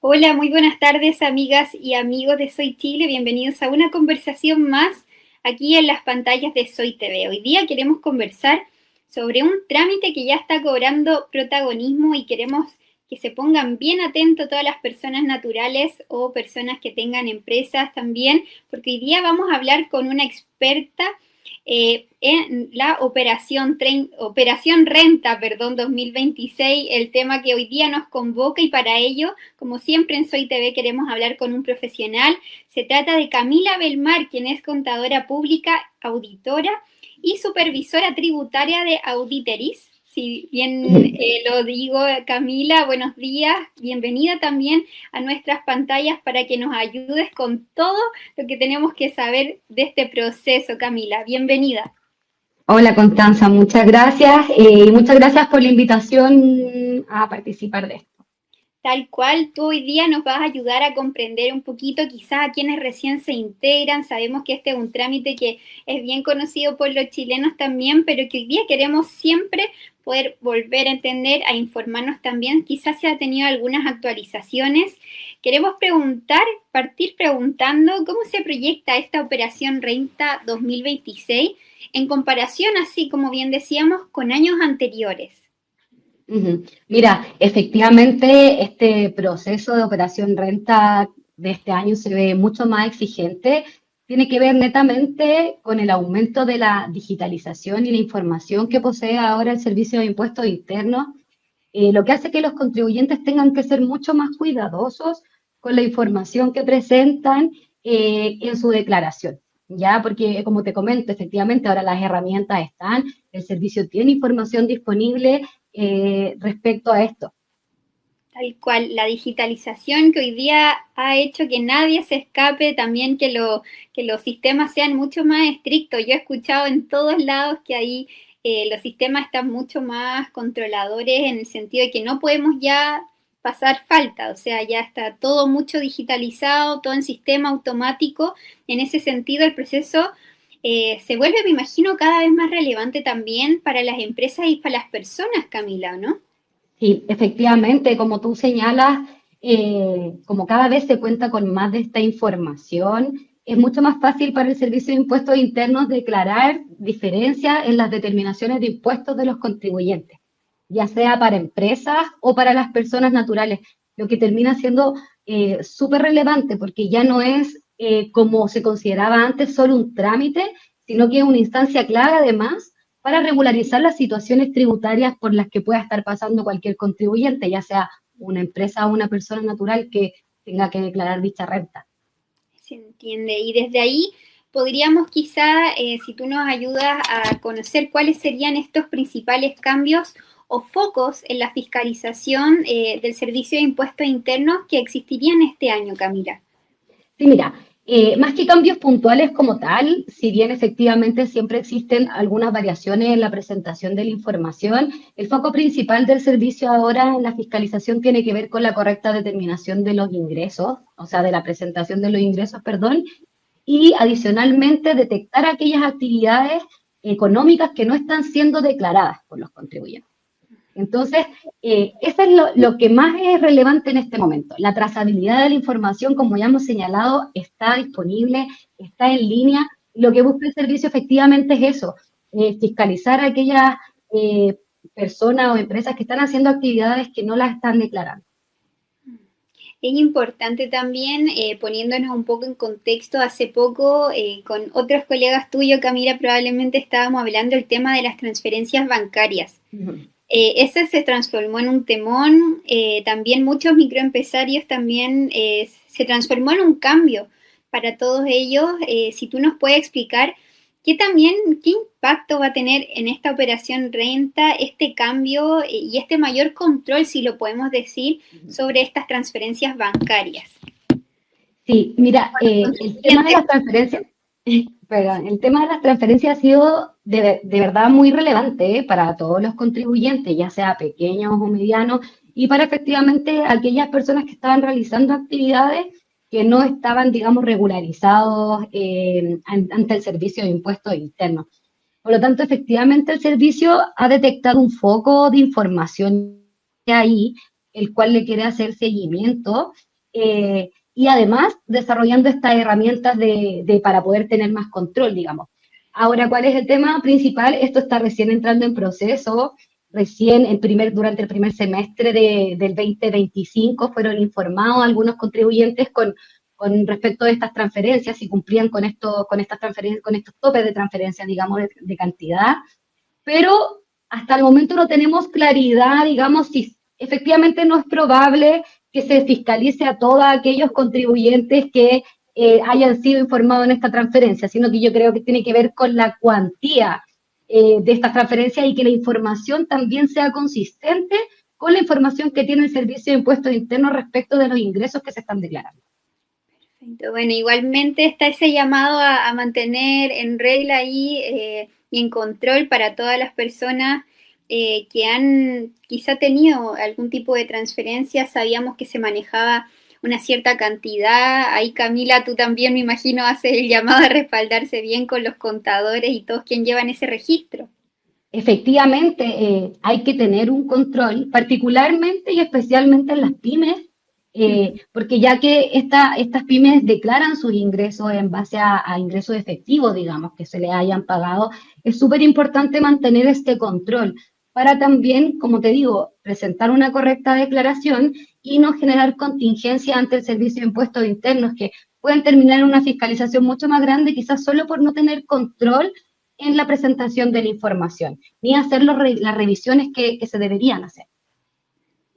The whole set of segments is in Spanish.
Hola, muy buenas tardes, amigas y amigos de Soy Chile. Bienvenidos a una conversación más aquí en las pantallas de Soy TV. Hoy día queremos conversar sobre un trámite que ya está cobrando protagonismo y queremos que se pongan bien atentos todas las personas naturales o personas que tengan empresas también, porque hoy día vamos a hablar con una experta en la Operación Renta, perdón, 2026, el tema que hoy día nos convoca, y para ello, como siempre en Soy TV, queremos hablar con un profesional. Se trata de Camila Belmar, quien es contadora pública, auditora y supervisora tributaria de Auditeris. Si bien lo digo, Camila, buenos días, bienvenida también a nuestras pantallas para que nos ayudes con todo lo que tenemos que saber de este proceso, Camila. Bienvenida. Hola Constanza, muchas gracias y muchas gracias por la invitación a participar de esto. Tal cual, tú hoy día nos vas a ayudar a comprender un poquito, quizás a quienes recién se integran. Sabemos que este es un trámite que es bien conocido por los chilenos también, pero que hoy día queremos siempre poder volver a entender, a informarnos también. Quizás se ha tenido algunas actualizaciones. Queremos partir preguntando cómo se proyecta esta operación Renta 2026 en comparación, así como bien decíamos, con años anteriores. Ujú. Mira, efectivamente este proceso de operación renta de este año se ve mucho más exigente. Tiene que ver netamente con el aumento de la digitalización y la información que posee ahora el Servicio de Impuestos Internos, lo que hace que los contribuyentes tengan que ser mucho más cuidadosos con la información que presentan en su declaración. ¿Ya? Porque, como te comento, efectivamente ahora las herramientas están, el servicio tiene información disponible respecto a esto. Tal cual, la digitalización que hoy día ha hecho que nadie se escape, también que los sistemas sean mucho más estrictos. Yo he escuchado en todos lados que ahí los sistemas están mucho más controladores en el sentido de que no podemos ya pasar falta, o sea, ya está todo mucho digitalizado, todo en sistema automático. En ese sentido, el proceso se vuelve, me imagino, cada vez más relevante también para las empresas y para las personas, Camila, ¿no? Sí, efectivamente, como tú señalas, como cada vez se cuenta con más de esta información, es mucho más fácil para el Servicio de Impuestos Internos declarar diferencias en las determinaciones de impuestos de los contribuyentes, ya sea para empresas o para las personas naturales, lo que termina siendo súper relevante porque ya no es como se consideraba antes solo un trámite, sino que es una instancia clave además para regularizar las situaciones tributarias por las que pueda estar pasando cualquier contribuyente, ya sea una empresa o una persona natural que tenga que declarar dicha renta. Se entiende. Y desde ahí podríamos quizá, si tú nos ayudas a conocer cuáles serían estos principales cambios o focos en la fiscalización del Servicio de Impuestos Internos que existirían este año, Camila. Sí, mira, más que cambios puntuales como tal, si bien efectivamente siempre existen algunas variaciones en la presentación de la información, el foco principal del servicio ahora en la fiscalización tiene que ver con la correcta determinación de los ingresos, o sea, de la presentación de los ingresos, perdón, y adicionalmente detectar aquellas actividades económicas que no están siendo declaradas por los contribuyentes. Entonces, eso es lo que más es relevante en este momento. La trazabilidad de la información, como ya hemos señalado, está disponible, está en línea. Lo que busca el servicio efectivamente es eso, fiscalizar a aquellas eh, personas o empresas que están haciendo actividades que no las están declarando. Es importante también, poniéndonos un poco en contexto, hace poco con otros colegas tuyos, Camila, probablemente estábamos hablando del tema de las transferencias bancarias. Ujú. Ese se transformó en un temón, también muchos microempresarios también se transformó en un cambio para todos ellos. Si tú nos puedes explicar qué impacto va a tener en esta operación renta este cambio y este mayor control, si lo podemos decir, sobre estas transferencias bancarias. Sí, mira, el tema de las transferencias, perdón, el tema de las transferencias ha sido de verdad muy relevante para todos los contribuyentes, ya sea pequeños o medianos, y para efectivamente aquellas personas que estaban realizando actividades que no estaban, digamos, regularizados ante el Servicio de Impuestos Internos. Por lo tanto, efectivamente, el servicio ha detectado un foco de información ahí, el cual le quiere hacer seguimiento y además desarrollando estas herramientas para poder tener más control, digamos. Ahora, ¿cuál es el tema principal? Esto está recién entrando en proceso, recién durante el primer semestre del 2025 fueron informados algunos contribuyentes con respecto a estas transferencias, si cumplían con estas transferencias, con estos topes de transferencia, digamos, de cantidad, pero hasta el momento no tenemos claridad, digamos, si efectivamente no es probable que se fiscalice a todos aquellos contribuyentes que hayan sido informados en esta transferencia, sino que yo creo que tiene que ver con la cuantía de estas transferencias y que la información también sea consistente con la información que tiene el Servicio de Impuestos Internos respecto de los ingresos que se están declarando. Bueno, igualmente está ese llamado a mantener en regla ahí y en control para todas las personas que han quizá tenido algún tipo de transferencia. Sabíamos que se manejaba una cierta cantidad. Ahí, Camila, tú también me imagino haces el llamado a respaldarse bien con los contadores y todos quienes llevan ese registro. Efectivamente, hay que tener un control, particularmente y especialmente en las pymes, porque ya que estas pymes declaran sus ingresos en base a ingresos efectivos, digamos, que se le hayan pagado, es súper importante mantener este control para también, como te digo, presentar una correcta declaración y no generar contingencia ante el Servicio de Impuestos Internos, que pueden terminar en una fiscalización mucho más grande, quizás solo por no tener control en la presentación de la información, ni hacer las revisiones que se deberían hacer.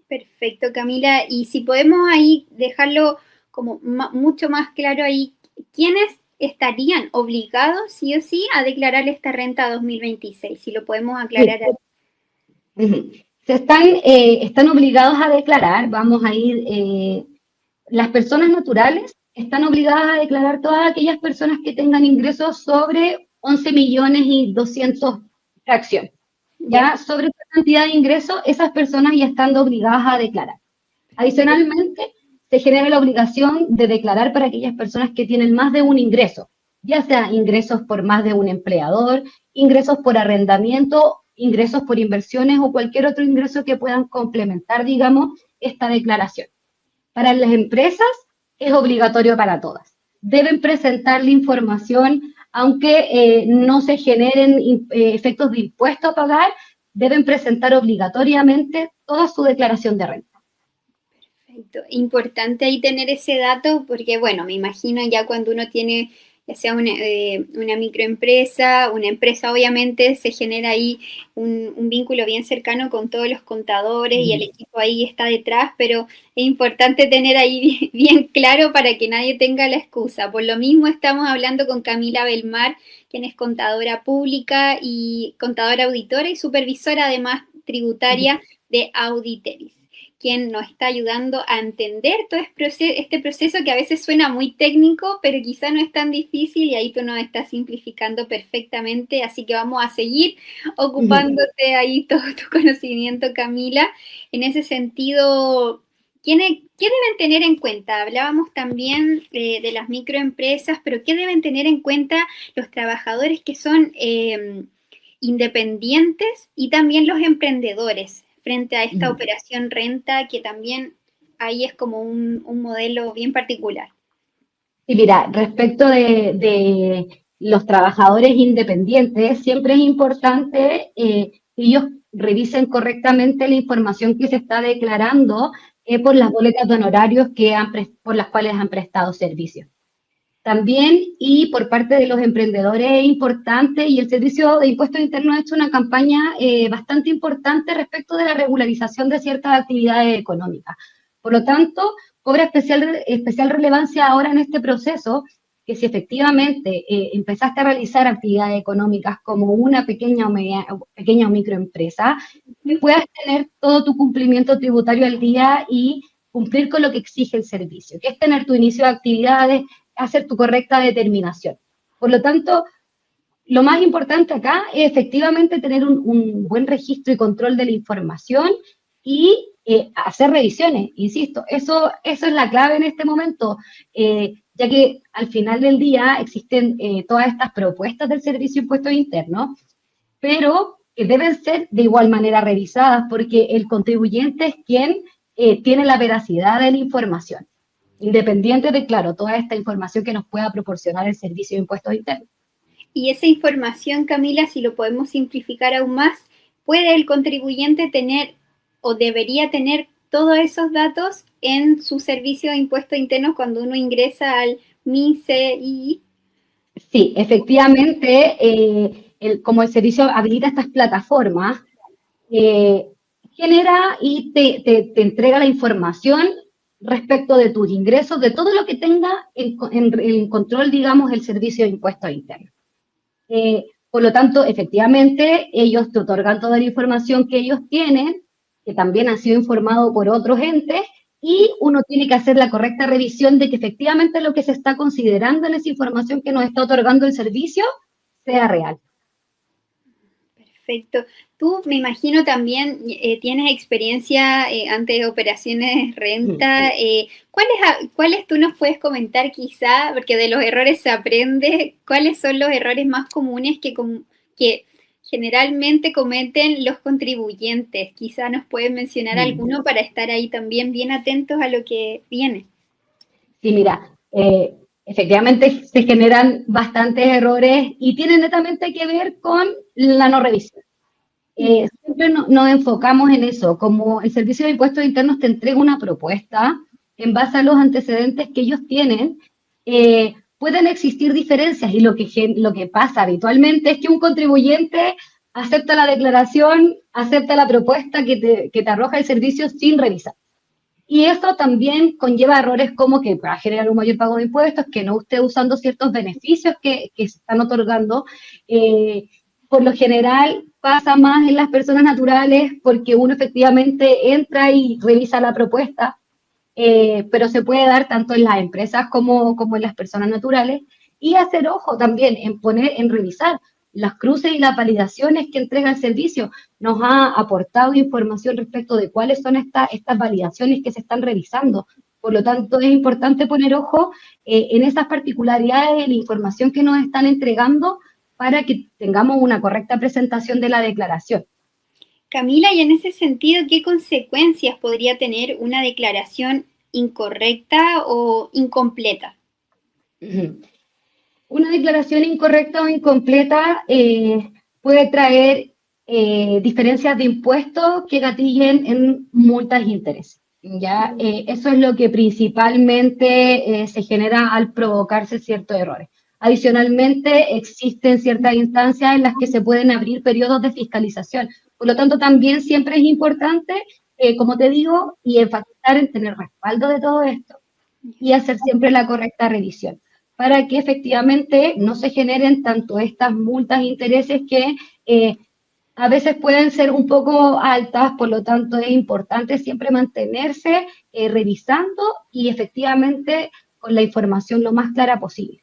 Perfecto, Camila. Y si podemos ahí dejarlo como mucho más claro ahí, ¿quiénes estarían obligados sí o sí a declarar esta renta 2026? Si lo podemos aclarar. Sí. Están obligados a declarar, vamos a ir, las personas naturales están obligadas a declarar todas aquellas personas que tengan ingresos sobre 11 millones y 200 fracciones. Ya sobre esa cantidad de ingresos, esas personas ya están obligadas a declarar. Adicionalmente, se genera la obligación de declarar para aquellas personas que tienen más de un ingreso, ya sea ingresos por más de un empleador, ingresos por arrendamiento, ingresos por inversiones o cualquier otro ingreso que puedan complementar, digamos, esta declaración. Para las empresas es obligatorio para todas. Deben presentar la información, aunque no se generen efectos de impuesto a pagar, deben presentar obligatoriamente toda su declaración de renta. Perfecto. Importante ahí tener ese dato porque, bueno, me imagino ya cuando uno tiene ya sea una microempresa, una empresa, obviamente se genera ahí un vínculo bien cercano con todos los contadores y el equipo ahí está detrás, pero es importante tener ahí bien claro para que nadie tenga la excusa. Por lo mismo estamos hablando con Camila Belmar, quien es contadora pública y contadora auditora y supervisora además tributaria de Auditeris, quien nos está ayudando a entender todo este proceso que a veces suena muy técnico, pero quizá no es tan difícil y ahí tú nos estás simplificando perfectamente, así que vamos a seguir ocupándote ahí todo tu conocimiento, Camila. En ese sentido, ¿qué deben tener en cuenta? Hablábamos también de las microempresas, pero ¿qué deben tener en cuenta los trabajadores que son independientes y también los emprendedores frente a esta operación renta, que también ahí es como un modelo bien particular? Y mira, respecto de los trabajadores independientes, siempre es importante que ellos revisen correctamente la información que se está declarando por las boletas de honorarios por las cuales han prestado servicios. También, y por parte de los emprendedores es importante, y el Servicio de Impuestos Internos ha hecho una campaña bastante importante respecto de la regularización de ciertas actividades económicas. Por lo tanto, cobra especial relevancia ahora en este proceso que si efectivamente empezaste a realizar actividades económicas como una pequeña o microempresa, puedas tener todo tu cumplimiento tributario al día y cumplir con lo que exige el servicio, que es tener tu inicio de actividades, hacer tu correcta determinación. Por lo tanto, lo más importante acá es efectivamente tener un buen registro y control de la información y hacer revisiones, insisto, eso es la clave en este momento, ya que al final del día existen todas estas propuestas del Servicio de Impuestos Internos, pero que deben ser de igual manera revisadas porque el contribuyente es quien tiene la veracidad de la información. independiente de, claro, toda esta información que nos pueda proporcionar el Servicio de Impuestos Internos. Y esa información, Camila, si lo podemos simplificar aún más, ¿puede el contribuyente tener o debería tener todos esos datos en su servicio de impuestos internos cuando uno ingresa al MICI? Sí, efectivamente, como el servicio habilita estas plataformas, eh, genera y te entrega la información respecto de tus ingresos, de todo lo que tenga en control, digamos, el servicio de impuestos internos. Por lo tanto, efectivamente, ellos te otorgan toda la información que ellos tienen, que también ha sido informado por otros entes, y uno tiene que hacer la correcta revisión de que efectivamente lo que se está considerando en esa información que nos está otorgando el servicio sea real. Perfecto. Tú me imagino también tienes experiencia ante operaciones renta. ¿Cuáles tú nos puedes comentar quizá? Porque de los errores se aprende. ¿Cuáles son los errores más comunes que generalmente cometen los contribuyentes? Quizá nos puedes mencionar alguno para estar ahí también bien atentos a lo que viene. Sí, mira, efectivamente se generan bastantes errores y tienen netamente que ver con la no revisión. Siempre nos enfocamos en eso, como el Servicio de Impuestos Internos te entrega una propuesta en base a los antecedentes que ellos tienen, pueden existir diferencias y lo que pasa habitualmente es que un contribuyente acepta la declaración, acepta la propuesta que te arroja el servicio sin revisar. Y eso también conlleva errores como que va a generar un mayor pago de impuestos, que no esté usando ciertos beneficios que se están otorgando. Por lo general pasa más en las personas naturales porque uno efectivamente entra y revisa la propuesta, pero se puede dar tanto en las empresas como en las personas naturales. Y hacer ojo también en revisar las cruces y las validaciones que entrega el servicio. Nos ha aportado información respecto de cuáles son estas validaciones que se están revisando. Por lo tanto, es importante poner ojo en esas particularidades de la información que nos están entregando para que tengamos una correcta presentación de la declaración. Camila, y en ese sentido, ¿qué consecuencias podría tener una declaración incorrecta o incompleta? Una declaración incorrecta o incompleta puede traer diferencias de impuestos que gatillen en multas e intereses. ¿Ya? Eso es lo que principalmente se genera al provocarse ciertos errores. Adicionalmente, existen ciertas instancias en las que se pueden abrir periodos de fiscalización. Por lo tanto, también siempre es importante, como te digo, y enfatizar en tener respaldo de todo esto y hacer siempre la correcta revisión para que efectivamente no se generen tanto estas multas e intereses que a veces pueden ser un poco altas, por lo tanto es importante siempre mantenerse revisando y efectivamente con la información lo más clara posible.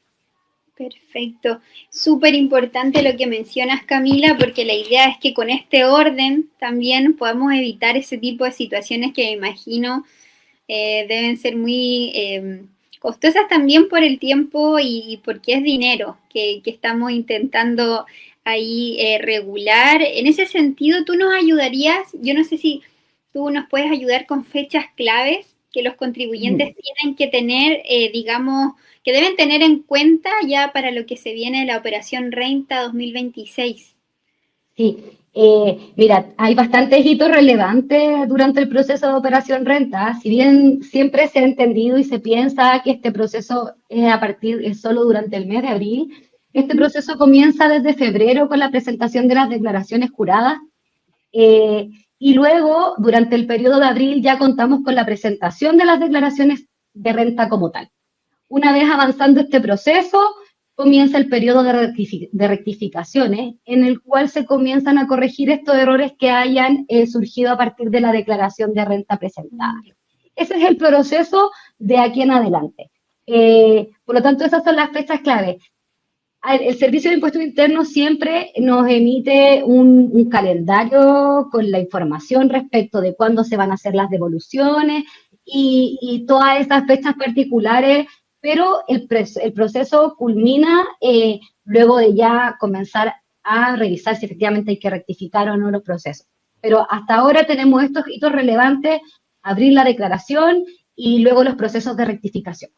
Perfecto. Súper importante lo que mencionas, Camila, porque la idea es que con este orden también podamos evitar ese tipo de situaciones que me imagino deben ser muy costosas también por el tiempo y porque es dinero que estamos intentando ahí regular. En ese sentido, tú nos ayudarías, yo no sé si tú nos puedes ayudar con fechas claves que los contribuyentes tienen que tener, digamos, que deben tener en cuenta ya para lo que se viene de la Operación Renta 2026. Sí, mira, hay bastantes hitos relevantes durante el proceso de Operación Renta. Si bien siempre se ha entendido y se piensa que este proceso es solo durante el mes de abril, este proceso comienza desde febrero con la presentación de las declaraciones juradas y luego, durante el periodo de abril, ya contamos con la presentación de las declaraciones de renta como tal. Una vez avanzando este proceso, comienza el periodo de rectificaciones, en el cual se comienzan a corregir estos errores que hayan surgido a partir de la declaración de renta presentada. Ese es el proceso de aquí en adelante. Por lo tanto, esas son las fechas clave. El Servicio de Impuestos Internos siempre nos emite un calendario con la información respecto de cuándo se van a hacer las devoluciones y todas esas fechas particulares, pero el proceso culmina luego de ya comenzar a revisar si efectivamente hay que rectificar o no los procesos. Pero hasta ahora tenemos estos hitos relevantes, abrir la declaración y luego los procesos de rectificación.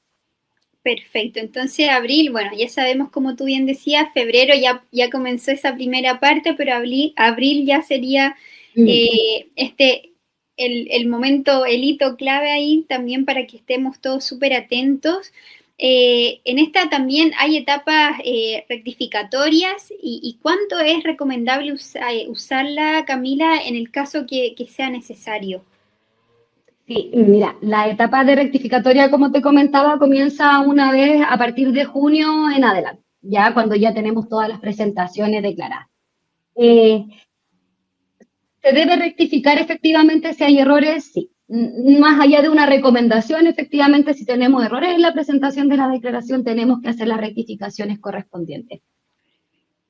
Perfecto, entonces abril, bueno, ya sabemos como tú bien decías, febrero ya comenzó esa primera parte, pero abril ya sería este el momento, el hito clave ahí también para que estemos todos súper atentos. En esta también hay etapas rectificatorias y ¿cuánto es recomendable usarla, Camila, en el caso que sea necesario? Sí, mira, la etapa de rectificatoria, como te comentaba, comienza una vez a partir de junio en adelante, ya cuando ya tenemos todas las presentaciones declaradas. Eh, ¿Se debe rectificar efectivamente si hay errores? Sí. Más allá de una recomendación, efectivamente, si tenemos errores en la presentación de la declaración, tenemos que hacer las rectificaciones correspondientes.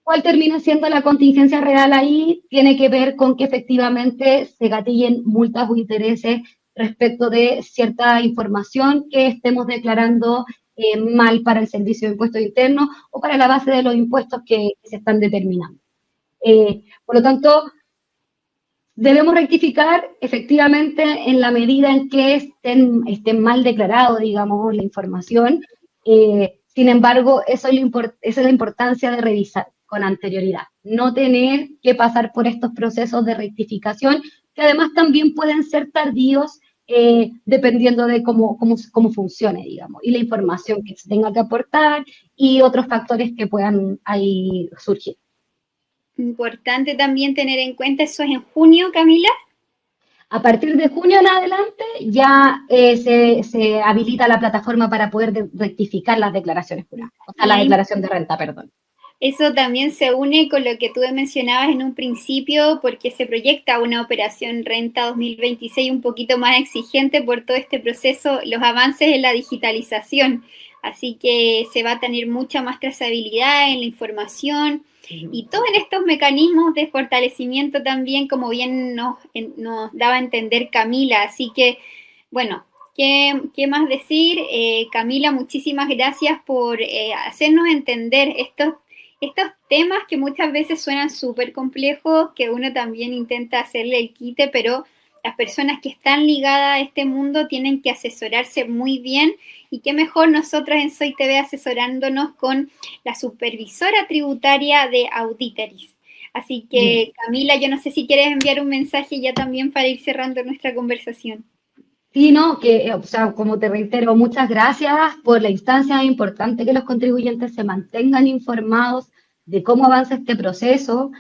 ¿Cuál termina siendo la contingencia real ahí? Tiene que ver con que efectivamente se gatillen multas o intereses respecto de cierta información que estemos declarando mal para el Servicio de Impuestos Internos o para la base de los impuestos que se están determinando. Por lo tanto, debemos rectificar efectivamente en la medida en que estén mal declarado, digamos, la información. Sin embargo, esa es la importancia de revisar con anterioridad, no tener que pasar por estos procesos de rectificación, que además también pueden ser tardíos dependiendo de cómo funcione, digamos, y la información que se tenga que aportar y otros factores que puedan ahí surgir. Importante también tener en cuenta, eso es en junio, Camila. A partir de junio en adelante ya se habilita la plataforma para poder rectificar las declaraciones juradas, o sea, Y la ahí declaración de renta, perdón. eso también se une con lo que tú mencionabas en un principio, porque se proyecta una operación Renta 2026 un poquito más exigente por todo este proceso, los avances en la digitalización. Así que se va a tener mucha más trazabilidad en la información y todos estos mecanismos de fortalecimiento también, como bien nos daba a entender Camila. Así que, bueno, ¿qué más decir? Camila, muchísimas gracias por hacernos entender estos temas que muchas veces suenan súper complejos, que uno también intenta hacerle el quite, pero las personas que están ligadas a este mundo tienen que asesorarse muy bien y qué mejor nosotros en Soy TV asesorándonos con la supervisora tributaria de Auditeris. Así que Camila, yo no sé si quieres enviar un mensaje ya también para ir cerrando nuestra conversación. Sí, no, o sea, como te reitero, muchas gracias por la instancia. Es importante que los contribuyentes se mantengan informados de cómo avanza este proceso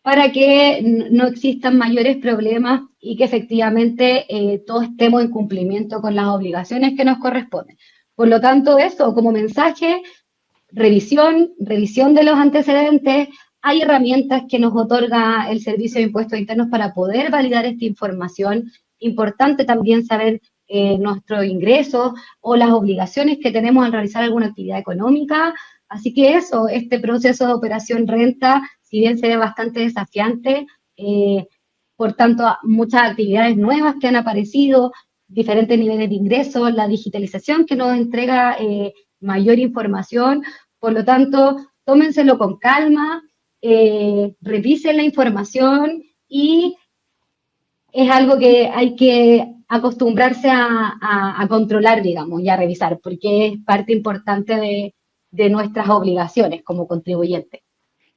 para que no existan mayores problemas y que efectivamente todos estemos en cumplimiento con las obligaciones que nos corresponden. Por lo tanto, eso como mensaje, revisión de los antecedentes. Hay herramientas que nos otorga el Servicio de Impuestos Internos para poder validar esta información. Importante también saber nuestros ingresos o las obligaciones que tenemos al realizar alguna actividad económica. Así que eso, este proceso de operación renta, si bien se ve bastante desafiante, por tanto, muchas actividades nuevas que han aparecido, diferentes niveles de ingresos, la digitalización que nos entrega mayor información. Por lo tanto, tómenselo con calma, revisen la información y es algo que hay que acostumbrarse a controlar, digamos, y a revisar, porque es parte importante de nuestras obligaciones como contribuyentes.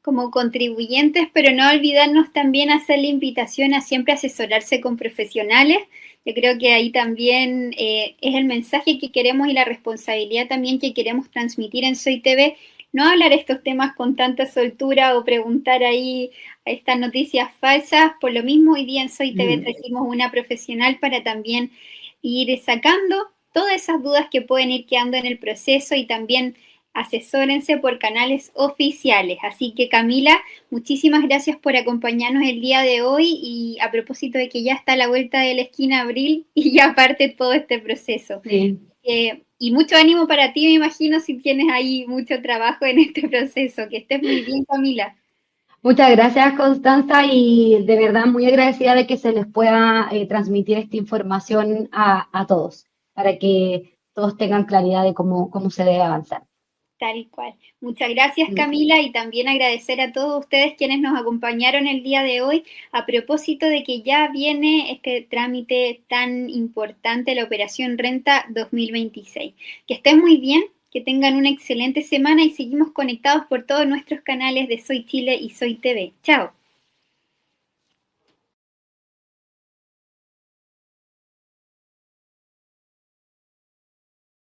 Como contribuyentes, pero no olvidarnos también hacer la invitación a siempre asesorarse con profesionales. Yo creo que ahí también es el mensaje que queremos y la responsabilidad también que queremos transmitir en Soy TV, no hablar estos temas con tanta soltura o preguntar ahí a estas noticias falsas. Por lo mismo, hoy día en Soy TV trajimos una profesional para también ir sacando todas esas dudas que pueden ir quedando en el proceso y también asesórense por canales oficiales. Así que Camila, muchísimas gracias por acompañarnos el día de hoy y a propósito de que ya está a la vuelta de la esquina abril y ya parte todo este proceso. Sí. Y mucho ánimo para ti, me imagino, si tienes ahí mucho trabajo en este proceso. Que estés muy bien, Camila. Muchas gracias, Constanza, y de verdad muy agradecida de que se les pueda transmitir esta información a todos, para que todos tengan claridad de cómo se debe avanzar. Tal cual. Muchas gracias, Mm. Camila, y también agradecer a todos ustedes quienes nos acompañaron el día de hoy a propósito de que ya viene este trámite tan importante, la Operación Renta 2026. Que estén muy bien, que tengan una excelente semana y seguimos conectados por todos nuestros canales de Soy Chile y Soy TV. Chao.